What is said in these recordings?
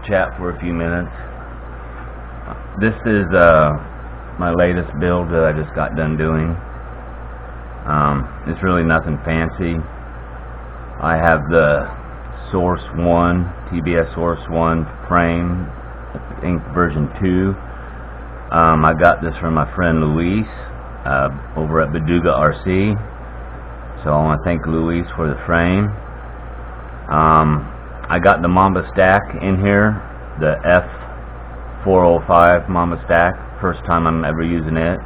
chat for a few minutes. This is my latest build that I just got done doing. It's really nothing fancy. I have the Source 1, TBS Source 1 frame, I think version 2. I got this from my friend Luis over at Baduga RC. So I want to thank Luis for the frame. I got the Mamba stack in here, the F405 Mamba stack. First time I'm ever using it.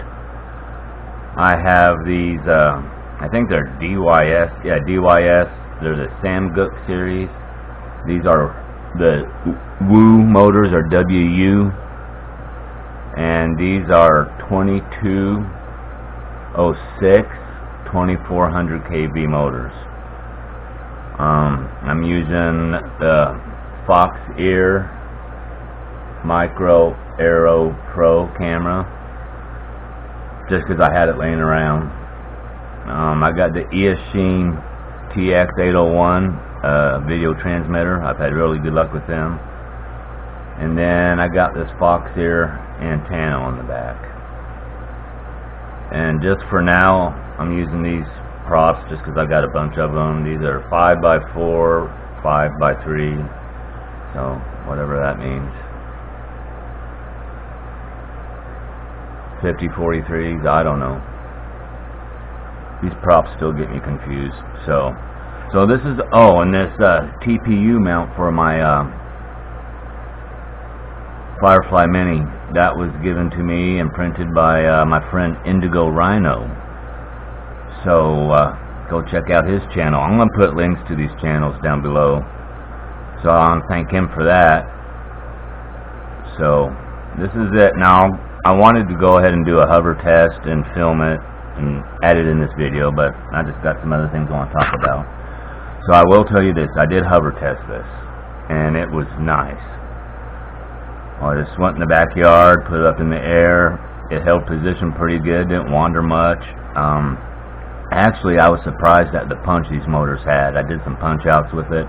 I have these, I think they're DYS. Yeah, DYS. They're the Sam Gook series. These are the WU motors, or WU, and these are 2206 2400 kV motors. I'm using the Fox Ear Micro Aero Pro camera just because I had it laying around. I got the Eachine TX801 video transmitter. I've had really good luck with them. And then I got this Fox Ear antenna on the back. And just for now, I'm using these props just because I got a bunch of them. These are 5x4, 5x3, so whatever that means. 50-43s, I don't know. These props still get me confused. So this is, and this TPU mount for my Firefly Mini, that was given to me and printed by my friend Indigo Ryno. So go check out his channel. I'm going to put links to these channels down below, so I want to thank him for that. So this is it. Now I wanted to go ahead and do a hover test and film it and add it in this video, but I just got some other things I want to talk about. So I will tell you this, I did hover test this, and it was nice. I just went in the backyard, put it up in the air. It held position pretty good, didn't wander much. Actually, I was surprised at the punch these motors had. I did some punch outs with it,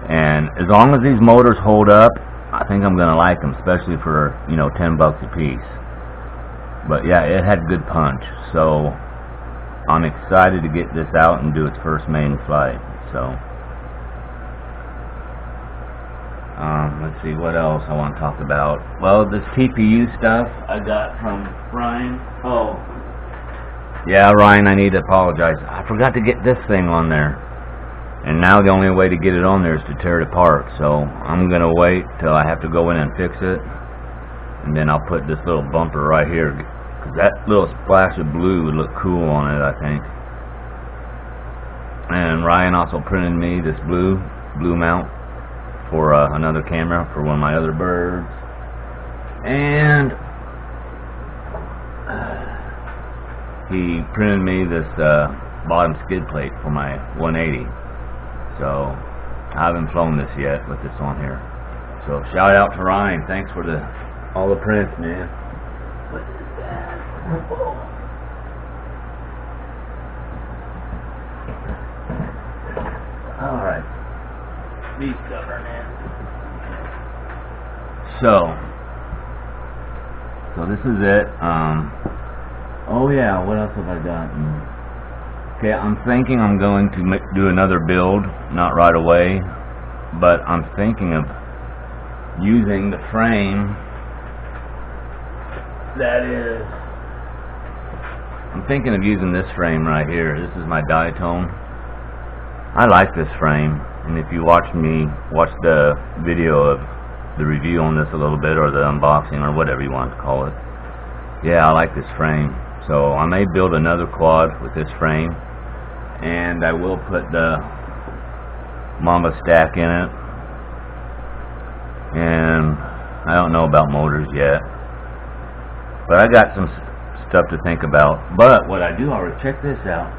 and as long as these motors hold up, I think I'm gonna like them, especially for, you know, $10 a piece. But yeah, it had good punch, so I'm excited to get this out and do its first maiden flight. So let's see what else I want to talk about. Well, this TPU stuff I got from Ryan. Oh yeah, Ryan, I need to apologize. I forgot to get this thing on there, and now the only way to get it on there is to tear it apart. So I'm gonna wait till I have to go in and fix it, and then I'll put this little bumper right here, because that little splash of blue would look cool on it, I think. And Ryan also printed me this blue mount for another camera for one of my other birds. And he printed me this bottom skid plate for my 180. So I haven't flown this yet with this on here. So shout out to Ryan. Thanks for all the prints, man. What is that? Oh. Alright. Be stubborn, man. So this is it. Oh yeah, what else have I gotten? Okay, I'm thinking I'm going to do another build, not right away, but I'm thinking of using the frame that is, I'm thinking of using this frame right here. This is my diatone. I like this frame, and if you watch the video of the review on this a little bit, or the unboxing, or whatever you want to call it, yeah, I like this frame. So I may build another quad with this frame, and I will put the Mamba stack in it. And I don't know about motors yet, but I got some stuff to think about. But what I do, I'll check this out.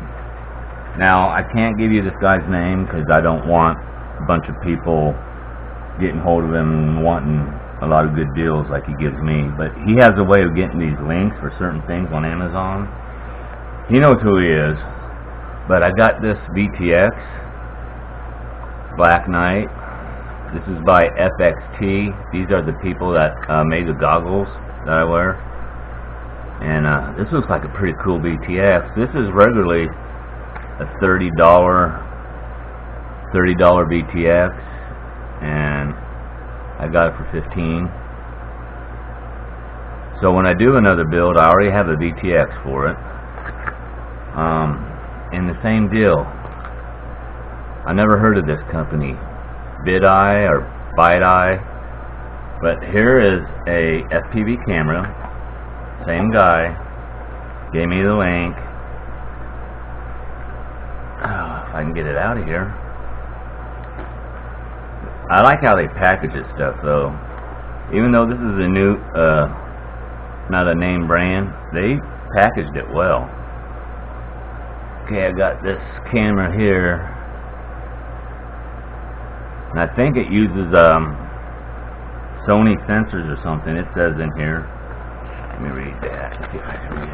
Now, I can't give you this guy's name because I don't want a bunch of people getting hold of him and wanting a lot of good deals like he gives me. But he has a way of getting these links for certain things on Amazon. He knows who he is. But I got this VTX Black Knight, This is by FXT. These are the people that made the goggles that I wear. And this looks like a pretty cool VTX. This is regularly a $30 VTX, and I got it for $15. So when I do another build, I already have a VTX for it. And the same deal. I never heard of this company, Videye or Bideye, but here is a FPV camera. Same guy gave me the link. If I can get it out of here. I like how they package this stuff, though. Even though this is a new, not a name brand, they packaged it well. Okay, I got this camera here, and I think it uses Sony sensors or something. It says in here. Let me read that. Let's see if I can read it.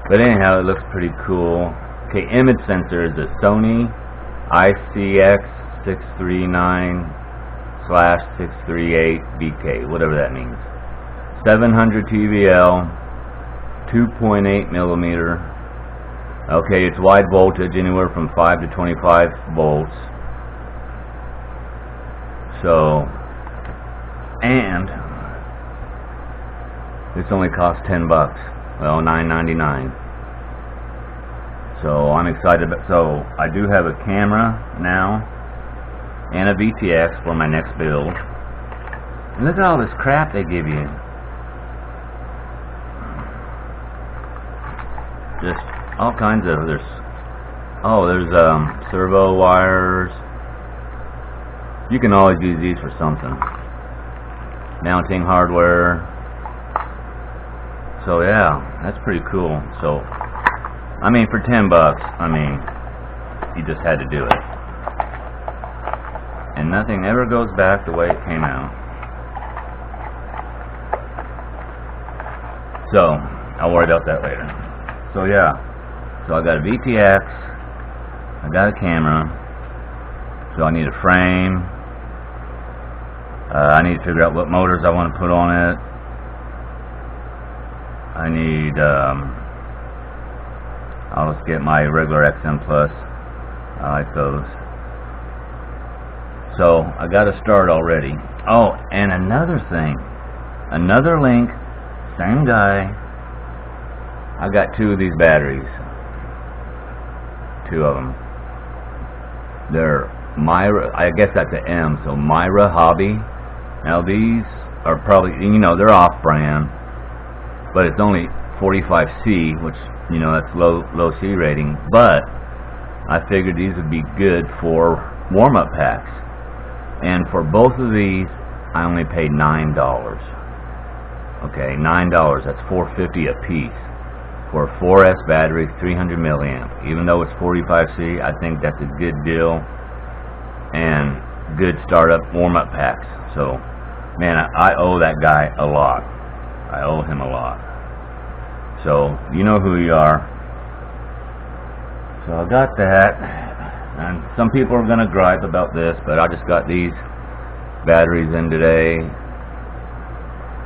But anyhow, it looks pretty cool. Okay, image sensor is a Sony ICX639/638 BK, whatever that means. 700 TVL, 2.8 millimeter. Okay, it's wide voltage, anywhere from 5 to 25 volts. So, and this only costs $10. Well, $9.99. So I'm excited. So I do have a camera now and a VTX for my next build. And look at all this crap they give you. Just all kinds of there's servo wires. You can always use these for something. Mounting hardware. So yeah, that's pretty cool. So I mean, for $10, I mean, you just had to do it. And nothing ever goes back the way it came out. So I'll worry about that later. So yeah, so I got a VTX, I got a camera, so I need a frame. I need to figure out what motors I want to put on it. I need, I'll just get my regular XM Plus. I like those. So I got to start already. Oh, and another thing, another link, same guy. I got 2 of these batteries. 2 of them. They're Myra, I guess that's an M, so Myra Hobby. Now these are probably, you know, they're off-brand, but it's only 45C, which, you know, that's low C rating. But I figured these would be good for warm-up packs. And for both of these, I only paid $9. Okay, $9. That's $4.50 a piece for a 4S battery, 300 milliamp. Even though it's 45C, I think that's a good deal and good startup warm-up packs. So, man, I owe that guy a lot. I owe him a lot. So, you know who you are. So I got that. And some people are going to gripe about this, but I just got these batteries in today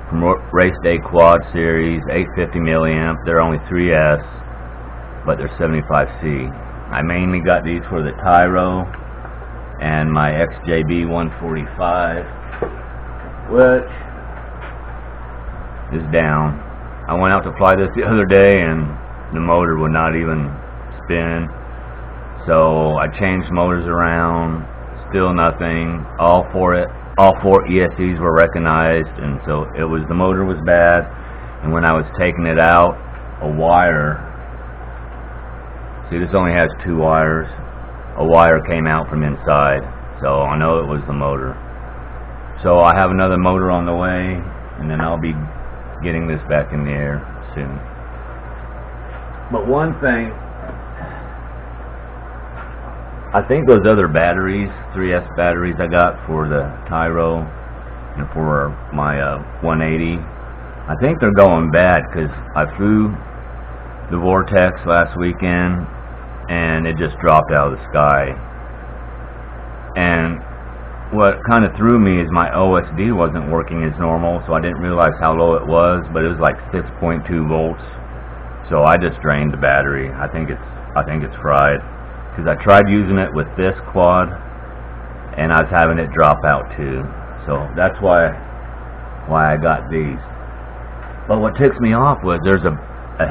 from Race Day Quad Series, 850 milliamp. They're only 3S, but they're 75C. I mainly got these for the Tyro and my XJB 145, which is down. I went out to fly this the other day and the motor would not even spin. So I changed motors around, still nothing. All 4 ESCs were recognized, and so it was, the motor was bad. And when I was taking it out, a wire, see, this only has 2 wires, a wire came out from inside, so I know it was the motor. So I have another motor on the way, and then I'll be getting this back in the air soon. But one thing, I think those other batteries, 3S batteries I got for the Tyro and for my 180, I think they're going bad because I flew the Vortex last weekend and it just dropped out of the sky. And what kind of threw me is my OSD wasn't working as normal, so I didn't realize how low it was, but it was like 6.2 volts. So I just drained the battery. I think it's fried, because I tried using it with this quad and I was having it drop out too. So that's why I got these. But what ticks me off was there's a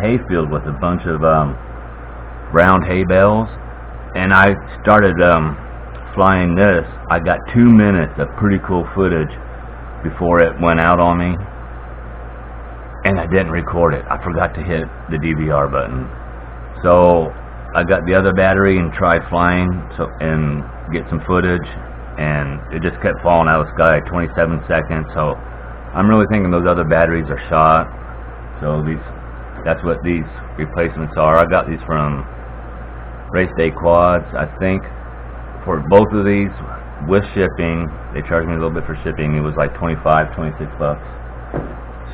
hayfield with a bunch of round hay bales, and I started flying this. I got 2 minutes of pretty cool footage before it went out on me, and I didn't record it. I forgot to hit the DVR button. So I got the other battery and tried flying and get some footage, and it just kept falling out of the sky. 27 seconds. So I'm really thinking those other batteries are shot. So that's what these replacements are. I got these from Race Day Quads. I think for both of these, with shipping, they charged me a little bit for shipping. It was like 25, 26 bucks.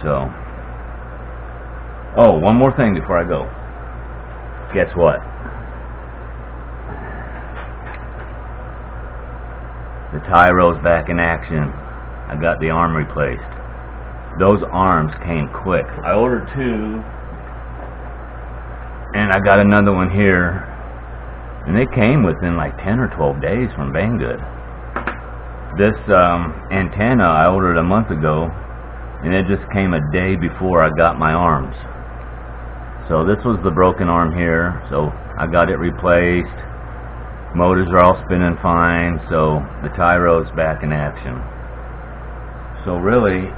So, oh, one more thing before I go. Guess what? The Tyro's back in action. I got the arm replaced. Those arms came quick. I ordered 2, and I got another one here, and they came within like 10 or 12 days from Banggood. This antenna I ordered a month ago, and it just came a day before I got my arms. So this was the broken arm here, so I got it replaced. Motors are all spinning fine, so the Tyro's back in action. So really,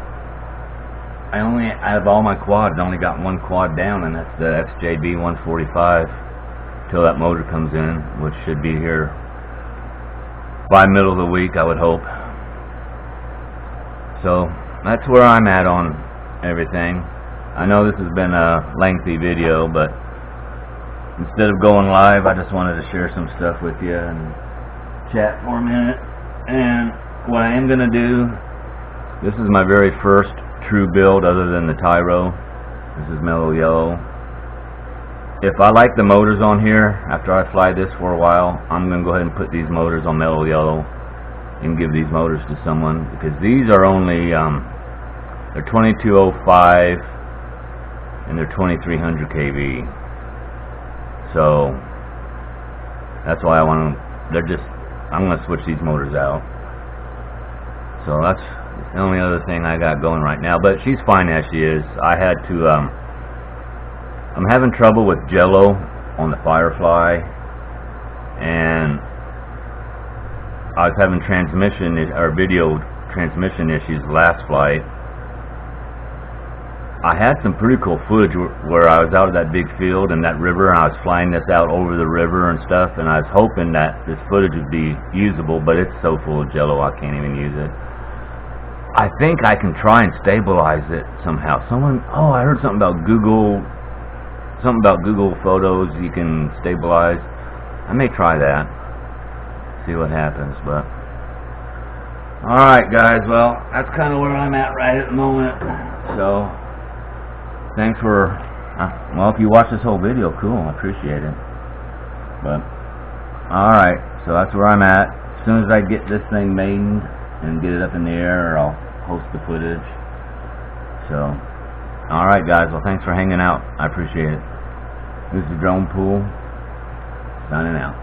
out of all my quads, I only got one quad down, and that's the XJB 145 till that motor comes in, which should be here by middle of the week, I would hope. So that's where I'm at on everything. I know this has been a lengthy video, but instead of going live, I just wanted to share some stuff with you and chat for a minute. And what I am going to do, this is my very first true build other than the Tyro. This is mellow yellow. If I like the motors on here, after I fly this for a while, I'm going to go ahead and put these motors on mellow yellow and give these motors to someone, because these are only, they're 2205 and they're 2300 kV. So that's why I'm going to switch these motors out. So that's the only other thing I got going right now, but she's fine as she is. I had to I'm having trouble with jello on the Firefly, and I was having video transmission issues last flight. I had some pretty cool footage where I was out of that big field and that river, and I was flying this out over the river and stuff, and I was hoping that this footage would be usable, but it's so full of jello I can't even use it. I think I can try and stabilize it somehow. I heard something about Google Photos you can stabilize. I may try that, see what happens. But alright guys, well, that's kind of where I'm at right at the moment. So thanks for well, if you watch this whole video, cool, I appreciate it. But alright, so that's where I'm at. As soon as I get this thing made and get it up in the air, I'll post the footage. So alright guys, well, thanks for hanging out, I appreciate it. This is Drone Pool, signing out.